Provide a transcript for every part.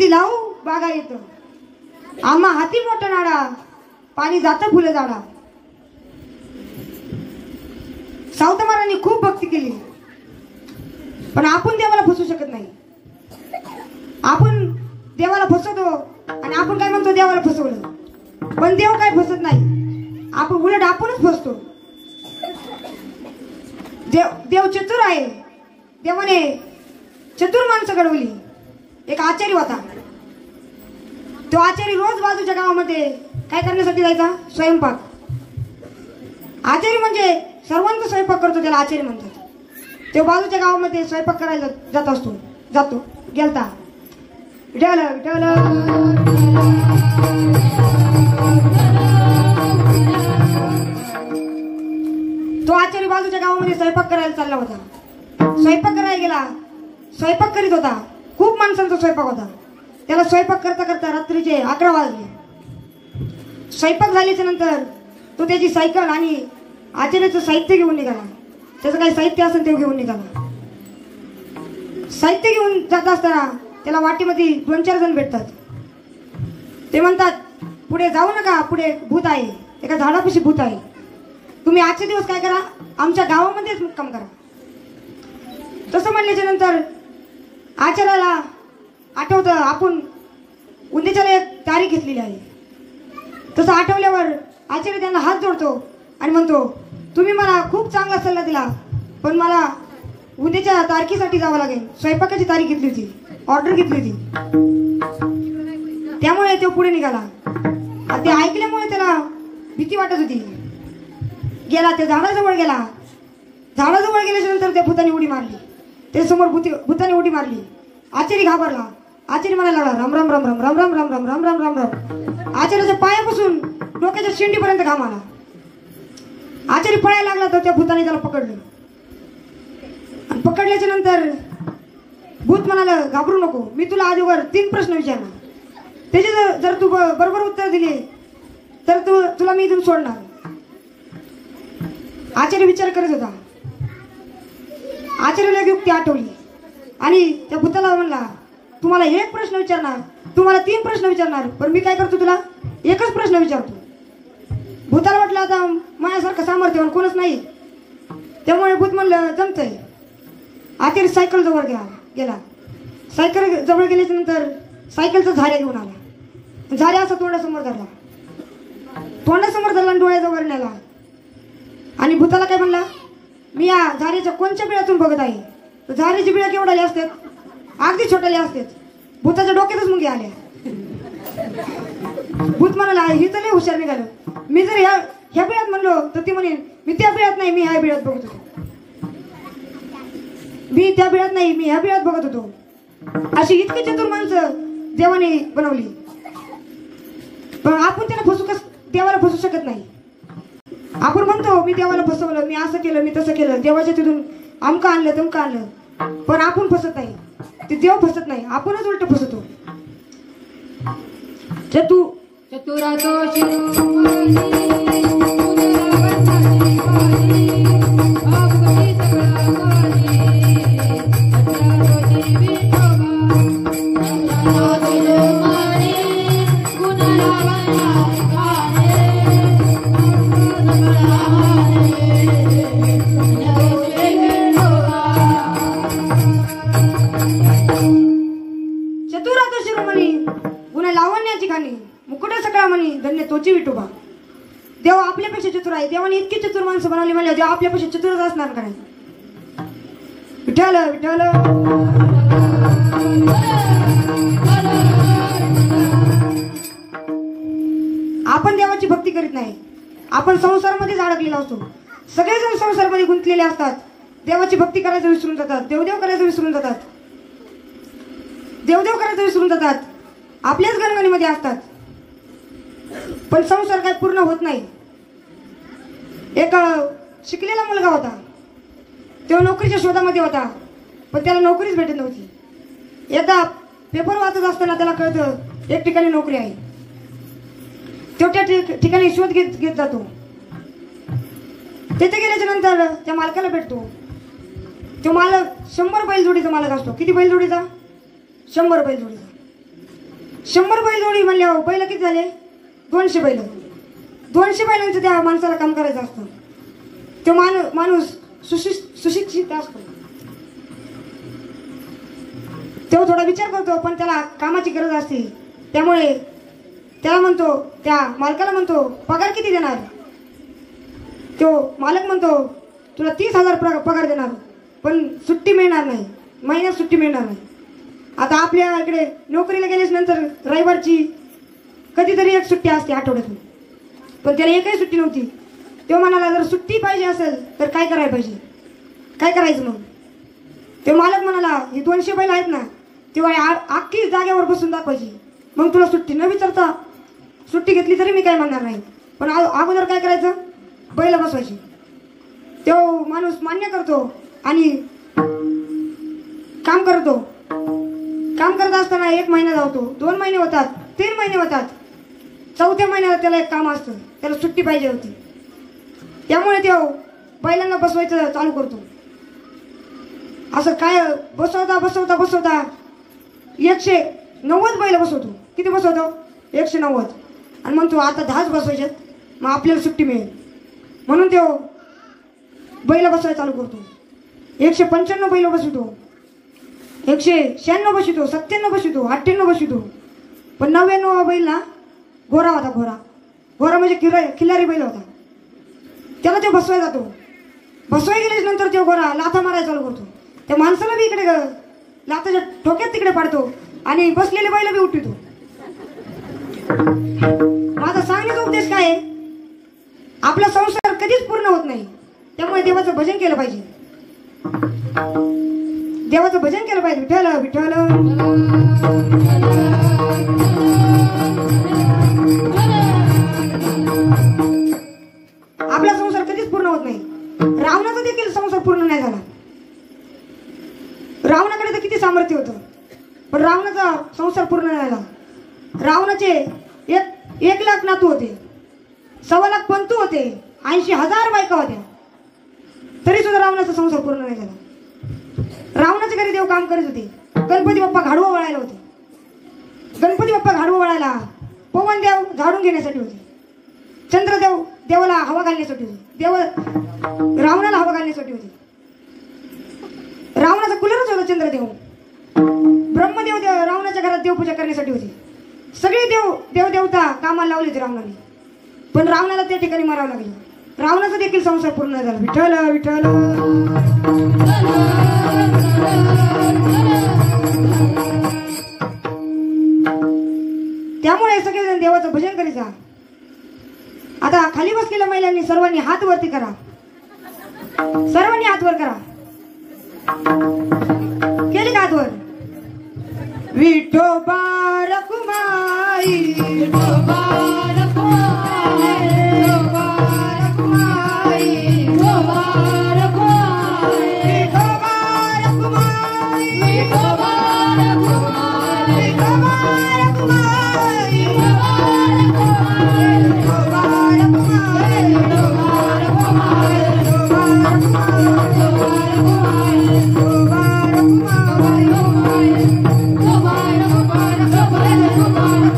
तुळशी लावू बागा येतं, आम्हा हाती मोठा नाडा, पाणी जातं फुलं झाडा. सावता महाराजांनी खूप भक्ती केली, पण आपण देवाला फसवू शकत नाही. आपण देवाला फसवतो आणि आपण काय म्हणतो देवाला फसवलं, पण देव काय फसत नाही, आपण उलट आपणच फसतो. देव चतुर आहे. देवाने चतुर माणसं घडवली. एक आचारी होता. तो आचारी रोज बाजूच्या गावामध्ये काय करण्यासाठी जायचा? स्वयंपाक. आचारी म्हणजे सर्वांचा स्वयंपाक करतो, त्याला आचारी म्हणतात. तो बाजूच्या गावामध्ये स्वयंपाक करायला जातो गेलता. विठ्ठल विठ्ठल तो आचारी बाजूच्या गावामध्ये स्वयंपाक करायला चालला होता. स्वयंपाक करायला गेला. स्वयंपाक करीत होता. खूप माणसांचा स्वयंपाक होता. त्याला स्वयंपाक करता करता रात्रीचे 11 वाजले. स्वयंपाक झाल्याच्या नंतर तो त्याची सायकल आणि आचार्याचं साहित्य घेऊन निघाला. त्याचं काही साहित्य असेल ते घेऊन निघाला. साहित्य घेऊन जात असताना त्याला वाटेमध्ये 2-4 जण भेटतात. ते म्हणतात, पुढे जाऊ नका, पुढे भूत आहे, एका झाडापाशी भूत आहे. तुम्ही आजचे दिवस काय करा, आमच्या गावामध्येच मुक्काम करा. तसं म्हणल्याच्या नंतर आचार्याला आठवतं, आपण उद्याच्याला एक तारीख घेतलेली आहे. तसं आठवल्यावर आचार्य त्यांना हात जोडतो आणि म्हणतो, तुम्ही मला खूप चांगला सल्ला दिला, पण मला उद्याच्या तारखेसाठी जावं लागेल. स्वयंपाकाची तारीख घेतली होती, ऑर्डर घेतली होती. त्यामुळे तो पुढे निघाला. ते ऐकल्यामुळे त्याला भीती वाटत होती. गेला, त्या झाडाजवळ गेला. झाडाजवळ गेल्याच्या नंतर त्या भूताने उडी मारली. त्याच्यासमोर भूताने उडी मारली. आचार्य घाबरला. आचार्य म्हणायला लागला, राम राम राम राम राम राम राम राम राम राम राम राम. आचार्याच्या पायापासून डोक्याच्या शेंडीपर्यंत घाम आला. आचार्य पळायला लागला तर त्या भूताने त्याला पकडलं. पकडल्याच्या नंतर भूत म्हणाला, घाबरू नको, मी तुला आजवर 3 प्रश्न विचारणार. त्याचे जर तू बरोबर उत्तर दिले तर तुला मी इथून सोडणार. आचार्य विचार करत होता. आचार्याला एक युक्ती आठवली आणि त्या भूताला म्हणला, तुम्हाला 1 प्रश्न विचारणार, तुम्हाला 3 प्रश्न विचारणार, पण मी काय करतो, तुला 1च प्रश्न विचारतो. भूताला वाटलं आता माझ्यासारखं सामर्थ्यवान कोणच नाही. त्यामुळे भूत म्हणलं, जमतंय. आचार्य सायकल जवळ गेला. सायकल जवळ गेल्याच्या नंतर सायकलचा झाऱ्या घेऊन आला. झाऱ्या असा तोंडासमोर धरला. तोंडासमोर धरला आणि डोळ्याजवळ नेला. आणि भूताला काय म्हणला, मी या झाऱ्याच्या कोणत्या बिळातून बघत आहे. झाऱ्याची बिळा केवढाले असतात, अगदी छोट्याले असतात. भूताच्या डोक्यातच मुंग्या आल्या. भूत म्हणाला, ही तर लय हुशार निघालं. मी जर ह्या बिळात म्हणलो तर ती म्हणेन, मी त्या बिळात नाही, मी ह्या बिळात बघत होतो. मी त्या बिळात नाही, मी ह्या बिळात बघत होतो. अशी इतकी चतुर माणसं देवाने बनवली. पण आपण त्याला देवाला फसू शकत नाही. आपण म्हणतो, मी देवाला फसवलं, मी असं केलं, मी तसं केलं, देवाच्या तिथून अमका आणलं तमका आणलं, पण आपण फसत नाही. ते देव फसत नाही, आपणच उलट फसतो. चतुरातो शिरोमणी गुन्हा लावण्याची खाणी मुकुट सकळा म्हणी धन्य तोची विठोबा. देव आपल्यापेक्षा चतुर आहे. देवाने इतकी चतुर माणसं बनवली म्हणजे देव आपल्यापेक्षा चतुरच असणार का नाही. विठ्ठल विठ्ठल आपण देवाची भक्ती करीत नाही. आपण संसारामध्येच अडकलेला असतो. सगळेजण संसारामध्ये गुंतलेले असतात. देवाची भक्ती करायचं विसरून जातात. देवदेव करायचं विसरून जातात. देवदेव करायचं विसरून जातात. आपल्याच गणगणीमध्ये असतात. पण संसार काय पूर्ण होत नाही. एक शिकलेला मुलगा होता. तो नोकरीच्या शोधामध्ये होता, पण त्याला नोकरीच भेटत नव्हती. एकदा पेपर वाचत असताना त्याला कळतं एक ठिकाणी नोकरी आहे. तो त्या ठिकाणी शोध घेत जातो. तिथे गेल्याच्या नंतर त्या मालकाला भेटतो. तो मालक 100 बैलजोडीचा मालक असतो. किती बैलजोडीचा? 100 बैलजोडीचा. 100 बैल जोडी म्हणल्यावर बैल किती झाले? 200 बैल. 200 बैलांचं त्या माणसाला काम करायचं असतं. तो माणूस सुशिक्षित असतो. तो थोडा विचार करतो, पण त्याला कामाची गरज असते. त्यामुळे त्याला म्हणतो, त्या मालकाला म्हणतो, पगार किती देणार? तो मालक म्हणतो, तुला 30,000 पगार देणार, पण सुट्टी मिळणार नाही, महिन्यात सुट्टी मिळणार नाही. आता आपल्या इकडे नोकरीला गेल्याच नंतर रविवारची कधीतरी एक सुट्टी असते आठवड्यातून, पण त्याला एकही सुट्टी नव्हती. तो म्हणाला, जर सुट्टी पाहिजे असेल तर काय करायला पाहिजे? काय करायचं मग? तो मालक म्हणाला, ही 200 बैल आहेत ना, तेव्हा अख्खी जागेवर बसून दाखवायची. मग तुला सुट्टी न विचारता सुट्टी घेतली तरी मी काय म्हणणार नाही, पण अगोदर काय करायचं? बैल बसवायची. तो माणूस मान्य करतो आणि काम करतो. काम करत असताना 1 महिना जातो, 2 महिने होतात, 3 महिने होतात. 4थ्या महिन्याला त्याला एक काम असतं, त्याला सुट्टी पाहिजे होती. त्यामुळे तो बैलांना बसवायचं चालू करतो. असं काय बसवता 190 बैल बसवतो. किती बसवतो? 190. आणि म्हणतो आता 10च बसवायच्यात, मग आपल्याला सुट्टी मिळेल. म्हणून तो बैल बसवायला चालू करतो. 195 बैल बसवतो, 196 बसवतो, 97 बसवतो, 98 बसवतो. पण 99 बैल ना घोडा होता. घोडा म्हणजे खिल्लारी बैल होता. त्याला तो बसवायला जातो. बसवाय गेल्याच नंतर तो घोडा लाथा मारायला चालू करतो. त्या माणसाला बी इकडे लाथाच्या ठोक्यात तिकडे पाडतो आणि बसलेले बैल बी उठवितो. माझा सांगण्याचा उद्देश काय आहे? आपला संसार कधीच पूर्ण होत नाही. त्यामुळे देवाचं भजन केलं पाहिजे. देवाचं भजन केलं पाहिजे. विठ्ठल विठ्ठल. आपला संसार कधीच पूर्ण होत नाही. रावणाचा देखील संसार पूर्ण नाही झाला. रावणाकडे तर किती सामर्थ्य होतं, पण रावणाचा संसार पूर्ण नाही झाला. रावणाचे 1 लाख नातू होते, 1.25 लाख पंतू होते, 80,000 बायका होत्या, तरी सुद्धा रावणाचा संसार पूर्ण नाही झाला. रावणाच्या घरी देव काम करीत होते. गणपती बाप्पा घाडवं वळायला होते. गणपती बाप्पा घाडवं वळायला, पवन देव झाडून घेण्यासाठी होते, चंद्रदेव देवाला हवा घालण्यासाठी होते, देव रावणाला हवा घालण्यासाठी होते. रावणाचा कुलरच होता चंद्रदेव. ब्रह्मदेव रावणाच्या घरात देवपूजा करण्यासाठी होते. सगळे देवदेवता कामाला लावले होते रावणाने, पण रावणाला त्या ठिकाणी मारावं लागलं. रावणाचा देखील संसार पूर्ण नाही झाला. विठ्ठल विठ्ठल. त्यामुळे सगळेजण देवाचं भजन करीत. आता खाली बसलेल्या महिलांनी सर्वांनी हात वरती करा. सर्वांनी हात वर करा. केले का हात वर? विठोबा रखुमाई, विठोबा रखुमाई, विठोबा रखुमाई, विठोबा रखुमाई, विठोबा रखुमाई, विठोबा रखुमाई, विठोबा रखुमाई, विठोबा रखुमाई, विठोबा रखुमाई, विठोबा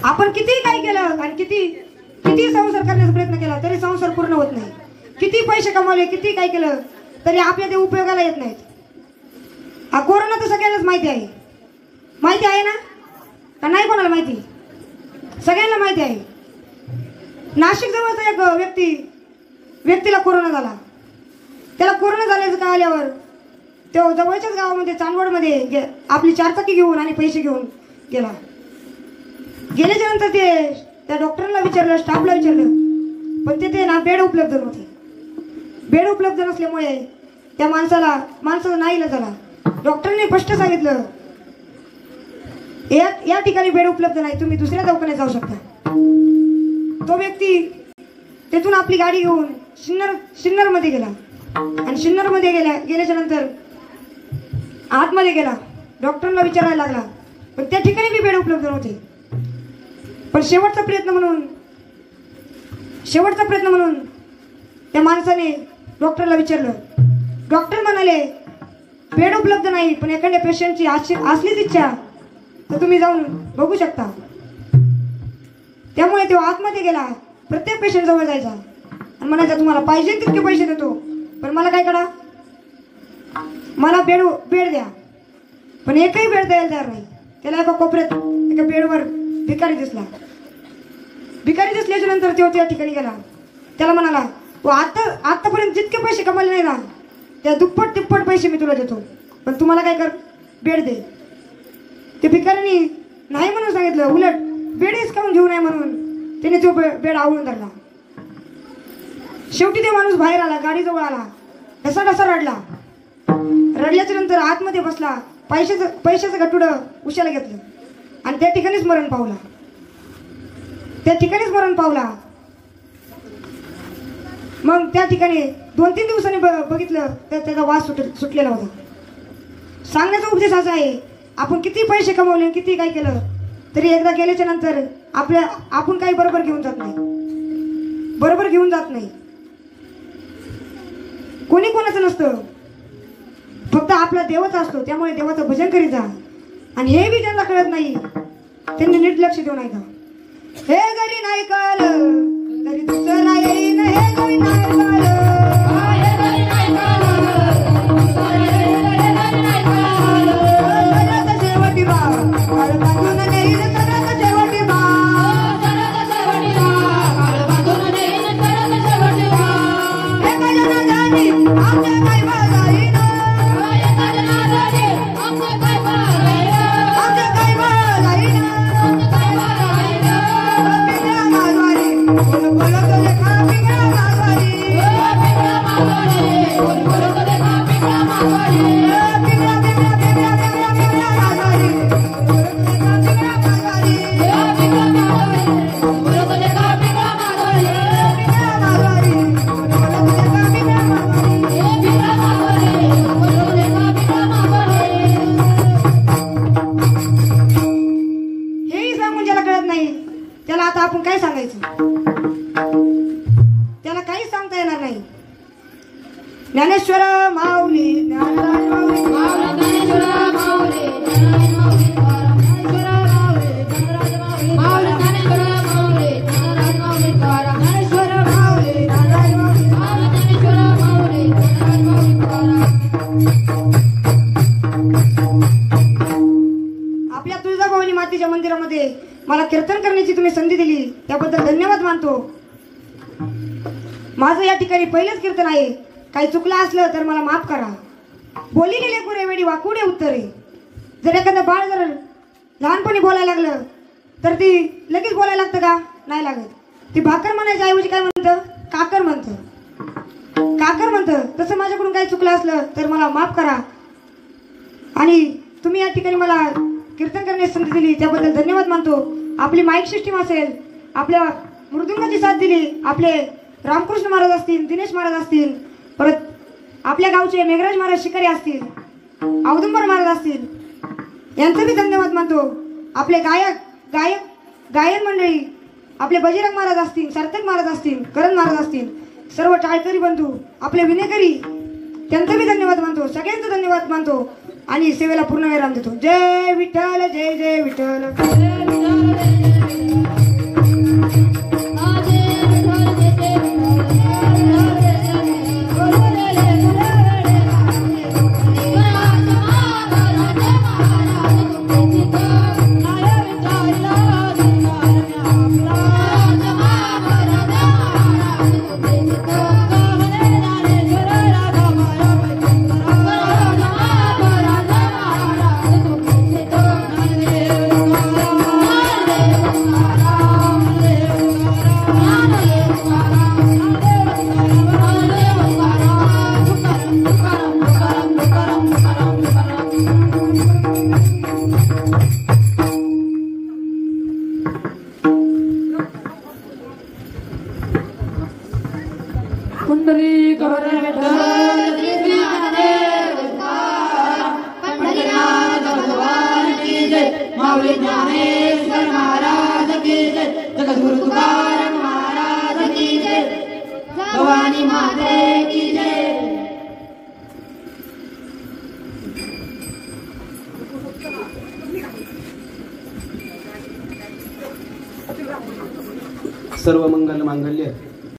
आपण किती काय केलं आणि किती संसार करण्याचा प्रयत्न केला तरी संसार पूर्ण होत नाही. किती पैसे कमावले, किती काय केलं तरी आपल्या ते उपयोगाला येत नाहीत. हा कोरोना तर सगळ्यांनाच माहिती आहे. माहिती आहे ना का नाही? कोणाला माहिती? सगळ्यांना माहिती आहे. नाशिक जवळचा एक व्यक्तीला कोरोना झाला. त्याला कोरोना झाल्याचं कळल्यावर तो जवळच्याच गावामध्ये चांदवडमध्ये आपली चारचाकी घेऊन आणि पैसे घेऊन गेला. गेल्याच्या नंतर ते त्या डॉक्टरला विचारलं, स्टाफला विचारलं, पण तिथे ना बेड उपलब्ध नव्हते. बेड उपलब्ध नसल्यामुळे त्या माणसाचा नाईलाज झाला. डॉक्टरने स्पष्ट सांगितलं, या ठिकाणी बेड उपलब्ध नाही, तुम्ही दुसऱ्या दवाखान्यात जाऊ शकता. तो व्यक्ती तेथून आपली गाडी घेऊन सिन्नरमध्ये गेला आणि सिन्नरमध्ये गेल्याच्या नंतर आतमध्ये गेला. डॉक्टरला विचारायला लागला, पण त्या ठिकाणी बी बेड उपलब्ध नव्हते. पण शेवटचा प्रयत्न म्हणून त्या माणसाने डॉक्टरला विचारलं. डॉक्टर म्हणाले, बेड उपलब्ध नाही, पण एखाद्या पेशंटची असलीच इच्छा तर तुम्ही जाऊन बघू शकता. त्यामुळे तो आतमध्ये गेला, प्रत्येक पेशंट जवळ जायचा आणि म्हणायचा, तुम्हाला पाहिजे तितके पैसे देतो, पण मला काय करा, मला बेड द्या. पण एकही बेड द्यायला तयार नाही. त्याला एका कोपऱ्यात एका बेडवर भिकारी दिसल्याच्या नंतर तो त्या ठिकाणी गेला. त्याला म्हणाला, तू आतापर्यंत जितके पैसे कमावले नाही ना, त्या दुप्पट तिप्पट पैसे मी तुला देतो, पण तुम्हाला काय कर, बेड दे. ते भिकाऱ्यांनी नाही म्हणून सांगितलं, उलट बेड हिसकावून घेऊ नये म्हणून त्याने तो बेड आवळून धरला. शेवटी ते माणूस बाहेर आला, गाडीजवळ आला, ढसा रडला. रडल्याच्या नंतर आतमध्ये बसला, पैशाचं गटुडं उशाला घेतलं आणि त्या ठिकाणीच मरण पावला. मग त्या ठिकाणी 2-3 दिवसांनी बघितलं तर त्याचा वास सुटलेला होता. सांगण्याचा उद्देश असा आहे, आपण किती पैसे कमवले, किती काय केलं तरी एकदा गेल्याच्या नंतर आपण काही बरोबर घेऊन जात नाही. कोणी कोणाचं नसतं, फक्त आपला देवच असतो. त्यामुळे देवाचं भजन करीत जा. आणि हे बी ज्यांना कळत नाही त्यांनी नीट लक्ष देऊ नका. हे जरी नाही कळलं तरी दुसरा येईन, हे जरी नाही कळलं शेवटी बा ज्ञानेश्वर माऊली ज्ञानराज माऊली ज्ञानेश्वर माऊली आपल्या तुळजाभवानी मातेच्या मंदिरामध्ये मला कीर्तन करण्याची तुम्ही संधी दिली त्याबद्दल धन्यवाद मानतो. माझं या ठिकाणी पहिलेच कीर्तन आहे. काही चुकलं असलं तर मला माफ करा. बोली लेकुरे वेडी वाकुडे उत्तरे. जर एखादं बाळ जर लहानपणी बोलायला लागलं तर ती लगेच बोलायला लागतं का? नाही लागत. ती भाकर म्हणायच्या ऐवजी काय म्हणतं? काकर म्हणतं. तसं माझ्याकडून काही चुकलं असलं तर मला माफ करा. आणि तुम्ही या ठिकाणी मला कीर्तन करण्याची संधी दिली त्याबद्दल धन्यवाद मानतो. आपली माईक सिस्टीम असेल, आपल्या मृदुंगाची साथ दिली, आपले रामकृष्ण महाराज असतील, दिनेश महाराज असतील, परत आपल्या गावचे मेघराज महाराज शिकारी असतील, औदुंबर महाराज असतील, यांचं मी धन्यवाद मानतो. आपले गायन मंडळी, आपले बजरंग महाराज असतील, सार्थक महाराज असतील, करण महाराज असतील, सर्व टाळकरी बंधू, आपले विनेकरी, त्यांचं मी धन्यवाद मानतो. सगळ्यांचं धन्यवाद मानतो आणि सेवेला पूर्ण विराम देतो. जय विठ्ठल, जय जय विठ्ठल. पंढरी करोना विठ्ठल श्री ज्ञानदेव पंढरीनाथ भगवान की जय माऊली ज्ञानेश्वर महाराज की जय जगद्गुरु तुकाराम महाराज की जय भवानी माते की जय। सर्व मंगल मांगल्य